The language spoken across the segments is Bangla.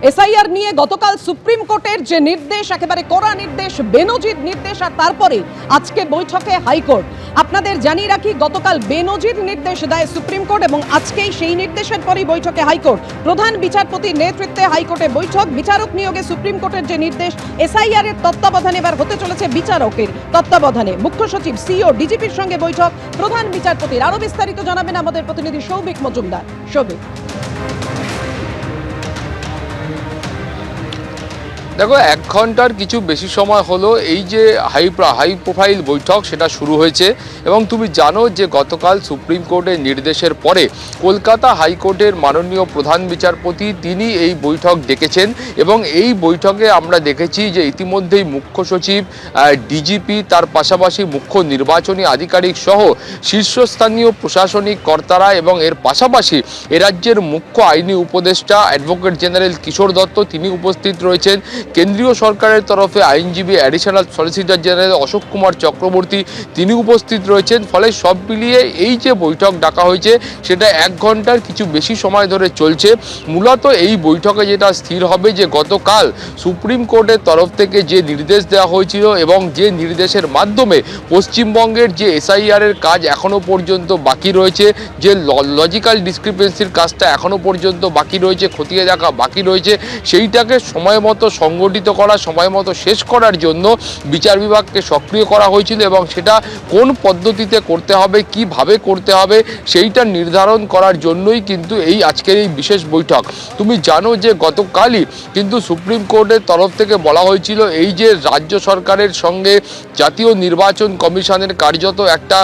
এসআইআর নিয়ে গতকাল সুপ্রিম কোর্টের যে নির্দেশ, একেবারে কড়া নির্দেশ, বেনজির নির্দেশ, আর তারপরে আজকে বৈঠকে হাইকোর্ট। আপনাদের জানিয়ে রাখি, গতকাল বেনজির নির্দেশ দেয় সুপ্রিম কোর্ট এবং আজকেই সেই নির্দেশের পরই বৈঠকে হাইকোর্ট। প্রধান বিচারপতির নেতৃত্বে হাইকোর্টে বৈঠক। বিচারক নিয়োগে সুপ্রিম কোর্টের যে নির্দেশ, এসআইআর এর তত্ত্বাবধানে এবার হতে চলেছে বিচারকের তত্ত্বাবধানে। মুখ্য সচিব, সিও, ডিজিপির সঙ্গে বৈঠক প্রধান বিচারপতির। আরো বিস্তারিত জানাবেন আমাদের প্রতিনিধি সৌভিক মজুমদার। সৌভিক, দেখো, 1 ঘন্টার কিছু বেশি সময় হলো এই যে হাই প্রোফাইল বৈঠক সেটা শুরু হয়েছে এবং তুমি জানো যে গতকাল সুপ্রিম কোর্টের নির্দেশের পরে কলকাতা হাইকোর্টের মাননীয় প্রধান বিচারপতি তিনি এই বৈঠক ডেকেছেন এবং এই বৈঠকে আমরা দেখেছি যে ইতিমধ্যেই মুখ্য সচিব, ডিজিপি, তার পাশাপাশি মুখ্য নির্বাচনী আধিকারিক সহ শীর্ষস্থানীয় প্রশাসনিক কর্তারা এবং এর পাশাপাশি এ রাজ্যের মুখ্য আইনি উপদেষ্টা অ্যাডভোকেট জেনারেল কিশোর দত্ত তিনি উপস্থিত রয়েছেন। কেন্দ্রীয় সরকারের তরফে আইনজীবী additional solicitor general Ashok Kumar Chakraborty তিনি উপস্থিত রয়েছেন। ফলে সব মিলিয়ে এই যে বৈঠক ডাকা হয়েছে সেটা 1 ঘন্টার কিছু বেশি সময় ধরে চলছে। মূলত এই বৈঠকে যেটা স্থির হবে যে গতকাল সুপ্রিম কোর্টের তরফ থেকে যে নির্দেশ দেওয়া হয়েছিল এবং যে নির্দেশের মাধ্যমে পশ্চিমবঙ্গের যে এসআইআর এর কাজ এখনও পর্যন্ত বাকি রয়েছে, যে লজিক্যাল ডিসক্রিপেন্সির কাজটা এখনও পর্যন্ত বাকি রয়েছে, খতিয়ে দেখা বাকি রয়েছে, সেইটাকে সময় মতো সংগঠিত করা, সময় মতো শেষ করার জন্য বিচার বিভাগকে সক্রিয় করা হয়েছিল এবং সেটা কোন পদ্ধতিতে করতে হবে, কিভাবে করতে হবে সেইটা নির্ধারণ করার জন্যই কিন্তু এই আজকের এই বিশেষ বৈঠক। তুমি জানো যে গতকালই কিন্তু সুপ্রিম কোর্টের তরফ থেকে বলা হয়েছিল এই যে রাজ্য সরকারের সঙ্গে জাতীয় নির্বাচন কমিশনের কার্যত একটা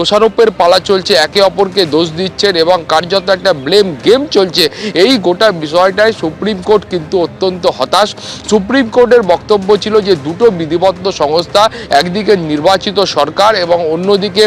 দোষারোপের পালা চলছে, একে অপরকে দোষ দিচ্ছেন এবং কার্যত একটা ব্লেম গেম চলছে। এই গোটা বিষয়টায় সুপ্রিম কোর্ট কিন্তু অত্যন্ত হতাশ। সুপ্রিম কোর্টের বক্তব্য ছিল যে দুটো বিধিবদ্ধ সংস্থা, একদিকে নির্বাচিত সরকার এবং অন্যদিকে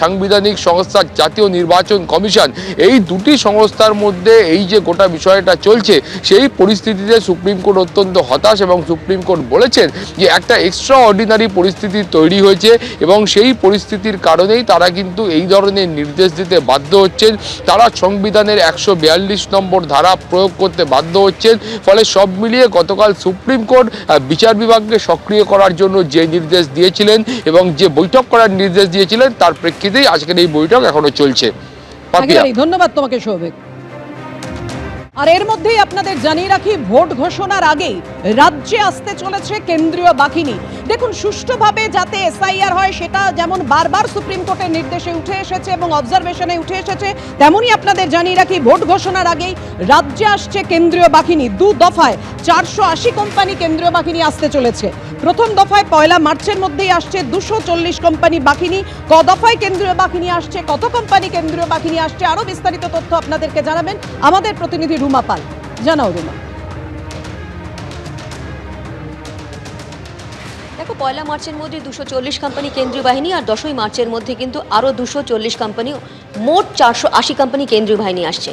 সাংবিধানিক সংস্থা জাতীয় নির্বাচন কমিশন, এই দুটি সংস্থার মধ্যে এই যে গোটা বিষয়টা চলছে সেই পরিস্থিতিতে সুপ্রিম কোর্ট অত্যন্ত হতাশ এবং সুপ্রিম কোর্ট বলেছেন যে একটা এক্সট্রা অর্ডিনারি পরিস্থিতি তৈরি হয়েছে এবং সেই পরিস্থিতির কারণেই তারা কিন্তু এই ধরনের নির্দেশ দিতে বাধ্য হচ্ছেন। তারা সংবিধানের 142 নম্বর ধারা প্রয়োগ করতে বাধ্য হচ্ছেন। ফলে সব মিলিয়ে গতকাল সুপ্রিম কোর্ট বিচার বিভাগকে সক্রিয় করার জন্য যে নির্দেশ দিয়েছিলেন এবং যে বৈঠক করার নির্দেশ দিয়েছিলেন তার প্রেক্ষিতেই আজকের এই বৈঠক এখনো চলছে। ধন্যবাদ তোমাকে সৌভিক। আর এর মধ্যেই আপনাদের জানিয়ে রাখি, ভোট ঘোষণার আগেই রাজ্যে আসতে চলেছে কেন্দ্রীয় বাহিনী। দেখুন, সুষ্ঠুভাবে যাতে এসআইআর হয় সেটা যেমন বারবার সুপ্রিম কোর্টের নির্দেশে উঠে এসেছে এবং অবজারভেশনে উঠে এসেছে, তেমনই আপনাদের জানিয়ে রাখি ভোট ঘোষণার আগেই রাজ্যে আসছে কেন্দ্রীয় বাহিনী। 2 দফায় 480 কোম্পানি কেন্দ্রীয় বাহিনী আসতে চলেছে। প্রথম দফায় 1 মার্চের মধ্যেই আসছে 240 কোম্পানি বাহিনী। ক দফায় কেন্দ্রীয় বাহিনী আসছে, কত কোম্পানি কেন্দ্রীয় বাহিনী আসছে, আরো বিস্তারিত তথ্য আপনাদেরকে জানাবেন আমাদের প্রতিনিধি রুমা পাল। জানাও রুমা। দেখো, 1 মার্চের মধ্যে 240 কোম্পানি কেন্দ্রীয় বাহিনী আর 10ই মার্চের মধ্যে কিন্তু আরও 240 কোম্পানি, মোট 480 কোম্পানি কেন্দ্রীয় বাহিনী আসছে।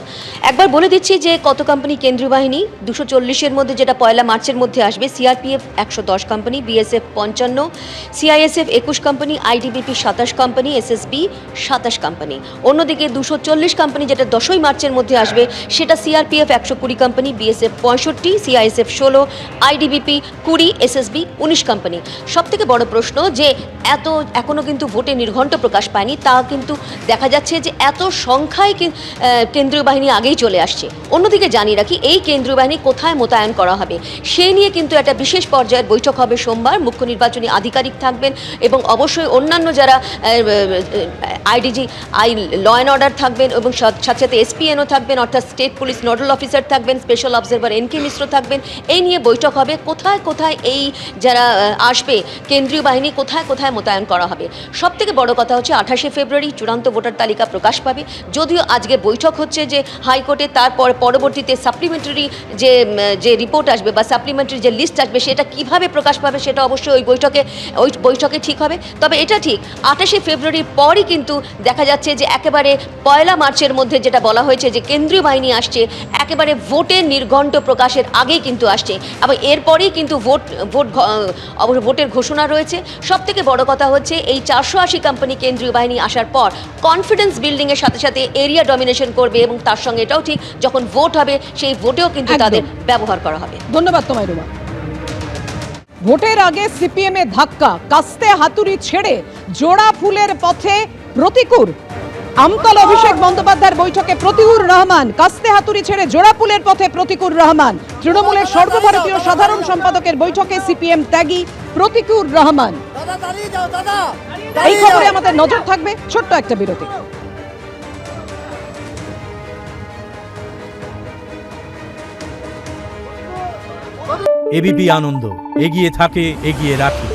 একবার বলে দিচ্ছি যে কত কোম্পানি কেন্দ্রীয় বাহিনী। 240-এর মধ্যে যেটা 1 মার্চের মধ্যে আসবে, CRPF 110 company, BSF 55, CISF 21 company, ITBP 27 company, SSB 27 company. অন্যদিকে 240 কোম্পানি যেটা 10ই মার্চের মধ্যে আসবে সেটা CRPF 120 company, BSF 65, CISF 16, ITBP 20, SSB 19 company. সবথেকে বড় প্রশ্ন যে এখনো কিন্তু ভোটে নির্ঘণ্ট প্রকাশ পায়নি, তা কিন্তু দেখা যাচ্ছে যে এত সংখ্যায় কেন্দ্রীয় বাহিনী আগেই চলে আসছে। অন্যদিকে জানিয়ে রাখি, এই কেন্দ্রীয় বাহিনী কোথায় মোতায়েন করা হবে সেই নিয়ে কিন্তু একটা বিশেষ পর্যায়ের বৈঠক হবে সোমবার। মুখ্য নির্বাচনী আধিকারিক থাকবেন এবং অবশ্যই অন্যান্য যারা আইডিজি, ল অ্যান্ড অর্ডার থাকবেন এবং সাথে সাথে এসপিএনও থাকবেন, অর্থাৎ স্টেট পুলিশ নোডাল অফিসার থাকবেন, স্পেশাল অবজারভার এনকে মিশ্র থাকবেন। এই নিয়ে বৈঠক হবে, কোথায় কোথায় এই যারা আসবে কেন্দ্রীয় বাহিনী কোথায় কোথায় মোতায়েন করা হবে। সবথেকে বড় কথা হচ্ছে 28শে ফেব্রুয়ারি চূড়ান্ত ভোটার তালিকা প্রকাশ পাবে। যদিও আজকে বৈঠক হচ্ছে যে হাইকোর্টে, তারপর পরবর্তীতে সাপ্লিমেন্টারি যে রিপোর্ট আসবে বা সাপ্লিমেন্টারি যে লিস্ট আসবে সেটা কিভাবে প্রকাশ পাবে সেটা অবশ্যই ওই বৈঠকে ঠিক হবে। তবে এটা ঠিক 28শে ফেব্রুয়ারির পরই কিন্তু দেখা যাচ্ছে যে একেবারে 1 মার্চের মধ্যে যেটা বলা হয়েছে যে কেন্দ্রীয় বাহিনী আসছে, একেবারে ভোটের নির্ঘণ্ট প্রকাশের আগেই কিন্তু আসছে এবং এরপরেই কিন্তু ভোটের ঘোষণা রয়েছে। সবথেকে বড় কথা হচ্ছে এই 480 কোম্পানি কেন্দ্রীয় বাহিনী আসার পর কনফিডেন্স বিল্ড বিল্ডিং এর সাথে সাথে এরিয়া ডমিনেশন করবে এবং তার সঙ্গে এটাও ঠিক যখন ভোট হবে সেই ভোটেও কিন্তু একদম। তাদের ব্যবহার করা হবে। ধন্যবাদ তোমায় রুমা। ভোটের আগে সিপিএম এ ধাক্কা, কাস্তে হাতুড়ি ছেড়ে জোড়া ফুলের পথে প্রতিকূল। আমতল অভিষেক বন্দ্যোপাধ্যায়ের বৈঠকে প্রতিকুর রহমান, কাস্তে হাতুড়ি ছেড়ে জোড়া ফুলের পথে প্রতিকুর রহমান। তৃণমূলের সর্বভারতীয় সাধারণ সম্পাদকের বৈঠকে সিপিএম ত্যাগী প্রতিকুর রহমান। এই খবরে আমাদের নজর থাকবে, ছোট্ট একটা বিরতি। এবিপি আনন্দ, এগিয়ে থাকে, এগিয়ে রাখে।